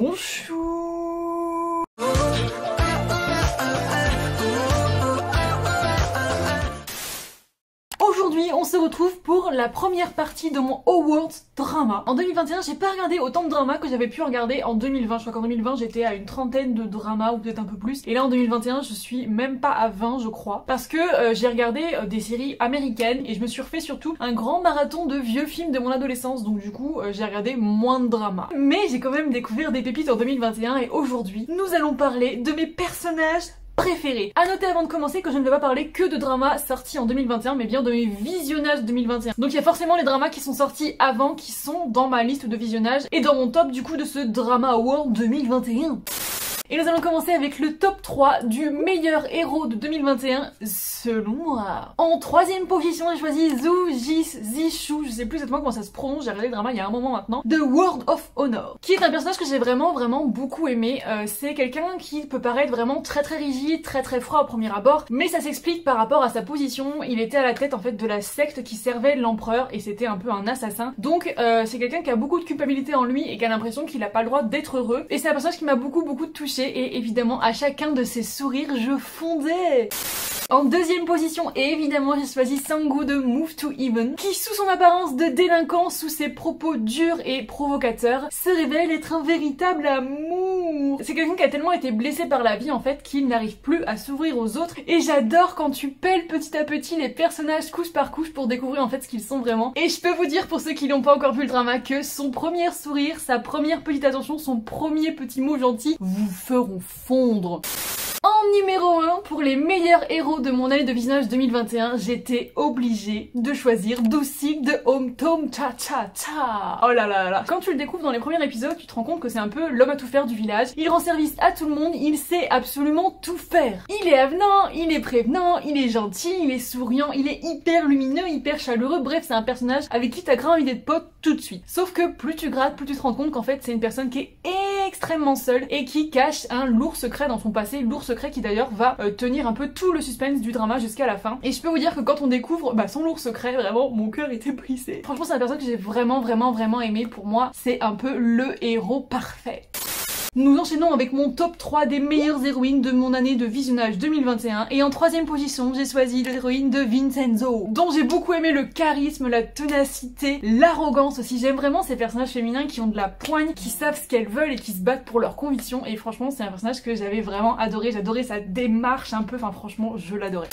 Bonjour. Aujourd'hui, on se retrouve pour la première partie de mon Awards drama. En 2021, j'ai pas regardé autant de dramas que j'avais pu regarder en 2020. Je crois qu'en 2020, j'étais à une trentaine de dramas ou peut-être un peu plus. Et là, en 2021, je suis même pas à 20, je crois. Parce que j'ai regardé des séries américaines et je me suis refait surtout un grand marathon de vieux films de mon adolescence. Donc du coup, j'ai regardé moins de dramas. Mais j'ai quand même découvert des pépites en 2021 et aujourd'hui, nous allons parler de mes personnages préférés. À noter avant de commencer que je ne vais pas parler que de dramas sortis en 2021 mais bien de mes visionnages 2021. Donc il y a forcément les dramas qui sont sortis avant qui sont dans ma liste de visionnage et dans mon top du coup de ce Drama Award 2021. Et nous allons commencer avec le top 3 du meilleur héros de 2021 selon moi. En troisième position, j'ai choisi Zishu, je sais plus exactement comment ça se prononce, j'ai regardé le drama il y a un moment maintenant, de World of Honor, qui est un personnage que j'ai vraiment beaucoup aimé. C'est quelqu'un qui peut paraître vraiment très rigide, très froid au premier abord, mais ça s'explique par rapport à sa position. Il était à la tête en fait de la secte qui servait l'empereur et c'était un peu un assassin. Donc c'est quelqu'un qui a beaucoup de culpabilité en lui et qui a l'impression qu'il a pas le droit d'être heureux. Et c'est un personnage qui m'a beaucoup touchée. Et évidemment à chacun de ses sourires je fondais. En deuxième position, et évidemment j'ai choisi Sang-woo de Move to Heaven, qui sous son apparence de délinquant, sous ses propos durs et provocateurs, se révèle être un véritable amour. C'est quelqu'un qui a tellement été blessé par la vie en fait qu'il n'arrive plus à s'ouvrir aux autres, et j'adore quand tu pèles petit à petit les personnages couche par couche pour découvrir en fait ce qu'ils sont vraiment. Et je peux vous dire pour ceux qui n'ont pas encore vu le drama que son premier sourire, sa première petite attention, son premier petit mot gentil vous feront fondre. En numéro 1, pour les meilleurs héros de mon année de visionnage 2021, j'étais obligée de choisir Do-sik de Hometown Cha-Cha-Cha. Oh là là là. Quand tu le découvres dans les premiers épisodes, tu te rends compte que c'est un peu l'homme à tout faire du village. Il rend service à tout le monde, il sait absolument tout faire. Il est avenant, il est prévenant, il est gentil, il est souriant, il est hyper lumineux, hyper chaleureux. Bref, c'est un personnage avec qui t'as grave envie d'être pote tout de suite. Sauf que plus tu grattes, plus tu te rends compte qu'en fait c'est une personne qui est extrêmement seule et qui cache un lourd secret dans son passé, lourd secret qui d'ailleurs va tenir un peu tout le suspense du drama jusqu'à la fin. Et je peux vous dire que quand on découvre son lourd secret, vraiment mon cœur était brisé. Franchement c'est un personnage que j'ai vraiment aimé. Pour moi c'est un peu le héros parfait. Nous enchaînons avec mon top 3 des meilleures héroïnes de mon année de visionnage 2021 et en troisième position j'ai choisi l'héroïne de Vincenzo, dont j'ai beaucoup aimé le charisme, la ténacité, l'arrogance aussi. J'aime vraiment ces personnages féminins qui ont de la poigne, qui savent ce qu'elles veulent et qui se battent pour leurs convictions, et franchement c'est un personnage que j'avais vraiment adoré. J'adorais sa démarche un peu, enfin franchement je l'adorais.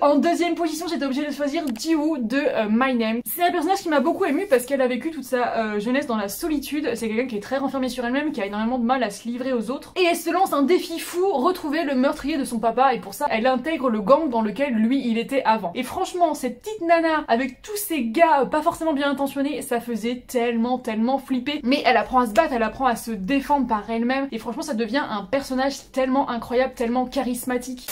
En deuxième position, j'étais obligée de choisir Ji-woo de My Name. C'est un personnage qui m'a beaucoup émue parce qu'elle a vécu toute sa jeunesse dans la solitude. C'est quelqu'un qui est très renfermé sur elle-même, qui a énormément de mal à se livrer aux autres. Et elle se lance un défi fou, retrouver le meurtrier de son papa, et pour ça, elle intègre le gang dans lequel lui, il était avant. Et franchement, cette petite nana, avec tous ces gars pas forcément bien intentionnés, ça faisait tellement flipper. Mais elle apprend à se battre, elle apprend à se défendre par elle-même. Et franchement, ça devient un personnage tellement incroyable, tellement charismatique.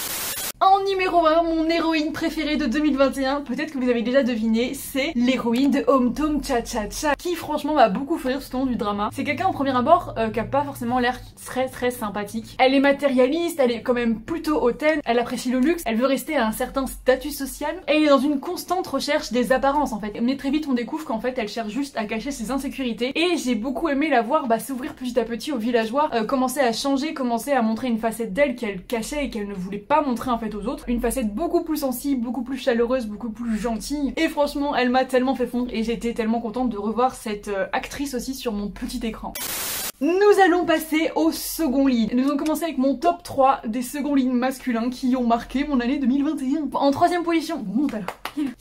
En numéro 1, mon héroïne préférée de 2021, peut-être que vous avez déjà deviné, c'est l'héroïne de Hometown Cha-Cha-Cha, qui franchement m'a beaucoup fait rire tout au long du drama. C'est quelqu'un au premier abord qui a pas forcément l'air très sympathique. Elle est matérialiste, elle est quand même plutôt hautaine, elle apprécie le luxe, elle veut rester à un certain statut social, et elle est dans une constante recherche des apparences en fait. Mais très vite on découvre qu'en fait elle cherche juste à cacher ses insécurités, et j'ai beaucoup aimé la voir s'ouvrir petit à petit aux villageois, commencer à changer, commencer à montrer une facette d'elle qu'elle cachait et qu'elle ne voulait pas montrer en fait aux autres, une facette beaucoup plus sensible, beaucoup plus chaleureuse, beaucoup plus gentille, et franchement elle m'a tellement fait fondre et j'étais tellement contente de revoir cette actrice aussi sur mon petit écran. Nous allons passer au second lead. Nous allons commencer avec mon top 3 des seconds leads masculins qui ont marqué mon année 2021. En troisième position, monte alors.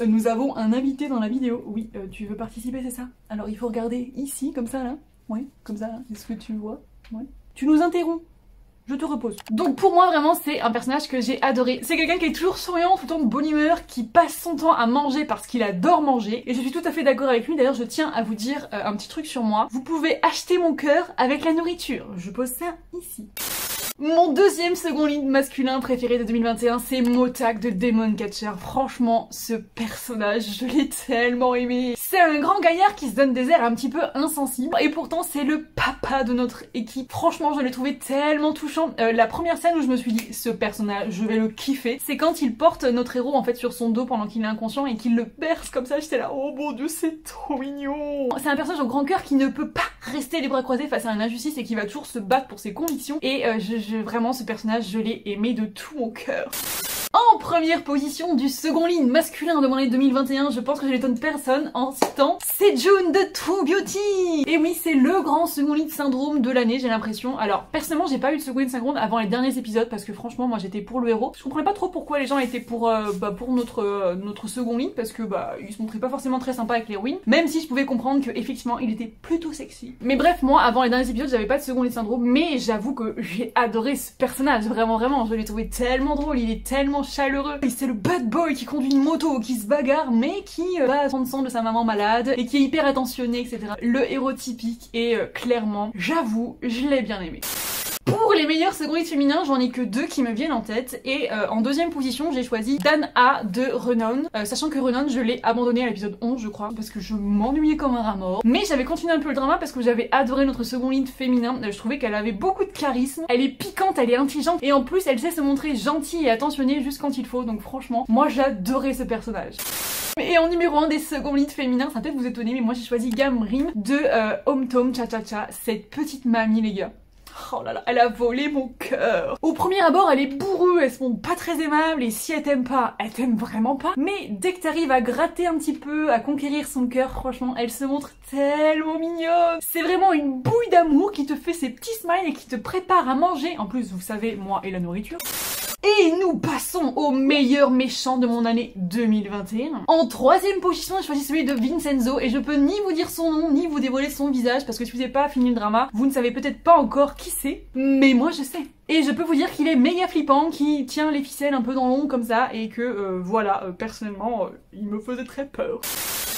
Nous avons un invité dans la vidéo. Oui, tu veux participer, c'est ça? Alors il faut regarder ici, comme ça là. Ouais, comme ça là. Est-ce que tu vois? Ouais. Tu nous interromps. Je te repose. Donc pour moi vraiment c'est un personnage que j'ai adoré. C'est quelqu'un qui est toujours souriant, tout le temps de bonne humeur, qui passe son temps à manger parce qu'il adore manger. Et je suis tout à fait d'accord avec lui. D'ailleurs je tiens à vous dire un petit truc sur moi. Vous pouvez acheter mon cœur avec la nourriture. Je pose ça ici. Mon deuxième second lead masculin préféré de 2021, c'est Motak de Demon Catcher. Franchement, ce personnage, je l'ai tellement aimé. C'est un grand gaillard qui se donne des airs un petit peu insensibles, et pourtant c'est le papa de notre équipe. Franchement, je l'ai trouvé tellement touchant. La première scène où je me suis dit, ce personnage, je vais le kiffer, c'est quand il porte notre héros en fait sur son dos pendant qu'il est inconscient et qu'il le berce comme ça. J'étais là, oh mon dieu, c'est trop mignon. C'est un personnage au grand cœur qui ne peut pas rester les bras croisés face à une injustice et qui va toujours se battre pour ses convictions. Et vraiment ce personnage, je l'ai aimé de tout mon cœur. En première position du second lead masculin de mon année 2021, je pense que je n'étonne personne en citant Sejun de True Beauty. Et oui, c'est le grand second lead syndrome de l'année, j'ai l'impression. Alors personnellement, j'ai pas eu de second lead syndrome avant les derniers épisodes parce que franchement, moi j'étais pour le héros. Je comprenais pas trop pourquoi les gens étaient pour notre second lead parce que il se montrait pas forcément très sympa avec l'héroïne. Même si je pouvais comprendre que effectivement, il était plutôt sexy. Mais bref, moi avant les derniers épisodes, j'avais pas de second lead syndrome, mais j'avoue que j'ai adoré ce personnage, vraiment, je l'ai trouvé tellement drôle, il est tellement chaleureux. C'est le bad boy qui conduit une moto, qui se bagarre, mais qui va prendre soin de sa maman malade et qui est hyper attentionné, etc. Le héros typique et clairement, j'avoue, je l'ai bien aimé. Pour les meilleurs second leads féminins, j'en ai que 2 qui me viennent en tête et en deuxième position j'ai choisi Dan-A de Renon, sachant que Renon je l'ai abandonné à l'épisode 11 je crois parce que je m'ennuyais comme un rat mort, mais j'avais continué un peu le drama parce que j'avais adoré notre second lead féminin. Je trouvais qu'elle avait beaucoup de charisme, elle est piquante, elle est intelligente et en plus elle sait se montrer gentille et attentionnée juste quand il faut, donc franchement moi j'adorais ce personnage. Et en numéro 1 des second leads féminins, ça va peut-être vous étonner mais moi j'ai choisi Gamrim de Hometown Cha-Cha-Cha, cette petite mamie les gars. Oh là là, elle a volé mon cœur. Au premier abord, elle est bourrue, elle se montre pas très aimable et si elle t'aime pas, elle t'aime vraiment pas. Mais dès que t'arrives à gratter un petit peu, à conquérir son cœur, franchement, elle se montre tellement mignonne. C'est vraiment une bouille d'amour qui te fait ses petits smiles et qui te prépare à manger. En plus, vous savez, moi et la nourriture. Et nous passons au meilleur méchant de mon année 2021. En troisième position, j'ai choisi celui de Vincenzo et je peux ni vous dire son nom, ni vous dévoiler son visage parce que si vous n'avez pas fini le drama, vous ne savez peut-être pas encore qui c'est, mais moi je sais. Et je peux vous dire qu'il est méga flippant, qui tient les ficelles un peu dans l'ombre comme ça et que personnellement, il me faisait très peur.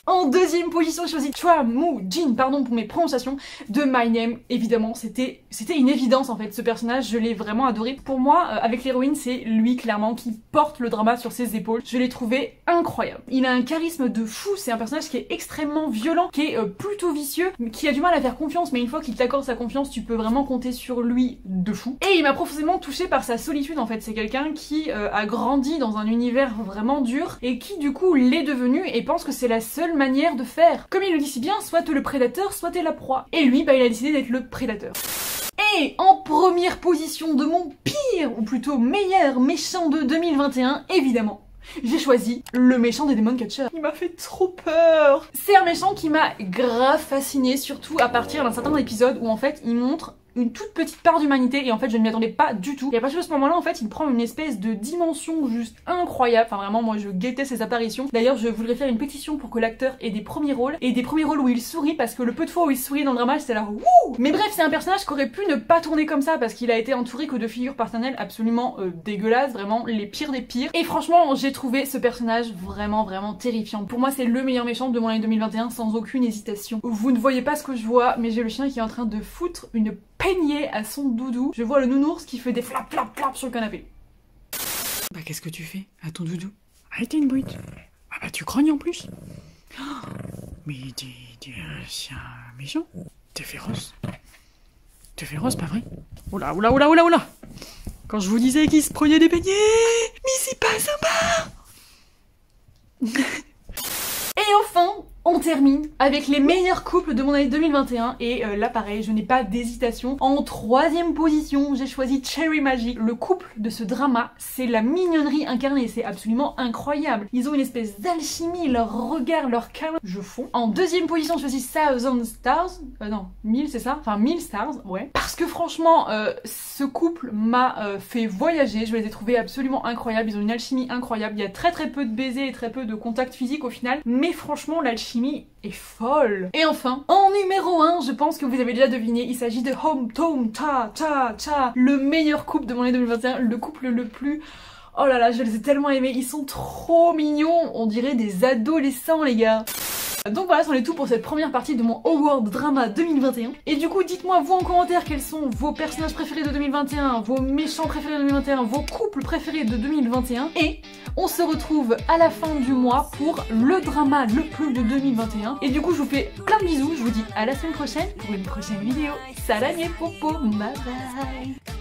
En deuxième position, j'ai choisi Choi Moo Jin, pardon pour mes prononciations, de My Name. Évidemment, c'était une évidence en fait, ce personnage, je l'ai vraiment adoré. Pour moi, avec l'héroïne, c'est lui clairement qui porte le drama sur ses épaules. Je l'ai trouvé incroyable. Il a un charisme de fou, c'est un personnage qui est extrêmement violent, qui est plutôt vicieux, qui a du mal à faire confiance, mais une fois qu'il t'accorde sa confiance, tu peux vraiment compter sur lui de fou. Et il m'a profondément touchée par sa solitude en fait, c'est quelqu'un qui a grandi dans un univers vraiment dur et qui du coup l'est devenu et pense que c'est la seule manière de faire. Comme il le dit si bien, soit t'es le prédateur, soit t'es la proie. Et lui, il a décidé d'être le prédateur. Et en première position de mon pire, ou plutôt meilleur méchant de 2021, évidemment, j'ai choisi le méchant des Demon Catchers. Il m'a fait trop peur. C'est un méchant qui m'a grave fascinée, surtout à partir d'un certain épisode où en fait il montre une toute petite part d'humanité et en fait je ne m'y attendais pas du tout. Et à partir de ce moment là en fait il prend une espèce de dimension juste incroyable. Enfin vraiment moi je guettais ses apparitions. D'ailleurs je voudrais faire une pétition pour que l'acteur ait des premiers rôles et des premiers rôles où il sourit parce que le peu de fois où il sourit dans le drama c'était là wouh. Mais bref c'est un personnage qui aurait pu ne pas tourner comme ça parce qu'il a été entouré que de figures paternelles absolument dégueulasses, vraiment les pires des pires. Et franchement j'ai trouvé ce personnage vraiment terrifiant. Pour moi c'est le meilleur méchant de mon année 2021 sans aucune hésitation. Vous ne voyez pas ce que je vois mais j'ai le chien qui est en train de foutre une peignée à son doudou. Je vois le nounours qui fait des flap sur le canapé. Bah qu'est-ce que tu fais à ton doudou? Arrêtez une brute. Ah bah tu grognes en plus. Oh, mais t'es un chien méchant. T'es féroce. T'es féroce, pas vrai? Oula. Quand je vous disais qu'il se prenait des beignets. Mais c'est pas sympa. Et enfin, on termine avec les meilleurs couples de mon année 2021 et là pareil, je n'ai pas d'hésitation. En troisième position, j'ai choisi Cherry Magic. Le couple de ce drama, c'est la mignonnerie incarnée, c'est absolument incroyable. Ils ont une espèce d'alchimie, leur regard, leur calme, je fonds. En deuxième position, j'ai choisi Thousand Stars. Non, 1000 c'est ça? Enfin 1000 stars, ouais. Parce que franchement, ce couple m'a fait voyager, je les ai trouvés absolument incroyables, ils ont une alchimie incroyable. Il y a très peu de baisers et très peu de contact physique au final, mais franchement l'alchimie est folle. Et enfin, en numéro 1, je pense que vous avez déjà deviné, il s'agit de Hometown Cha-Cha-Cha, le meilleur couple de mon année 2021, le couple le plus... Oh là là, je les ai tellement aimés, ils sont trop mignons, on dirait des adolescents les gars. Donc voilà, c'en est tout pour cette première partie de mon Award Drama 2021. Et du coup, dites-moi vous en commentaire quels sont vos personnages préférés de 2021, vos méchants préférés de 2021, vos couples préférés de 2021. Et on se retrouve à la fin du mois pour le drama le plus de 2021. Et du coup, je vous fais plein de bisous, je vous dis à la semaine prochaine pour une prochaine vidéo. Salam et popo, bye bye.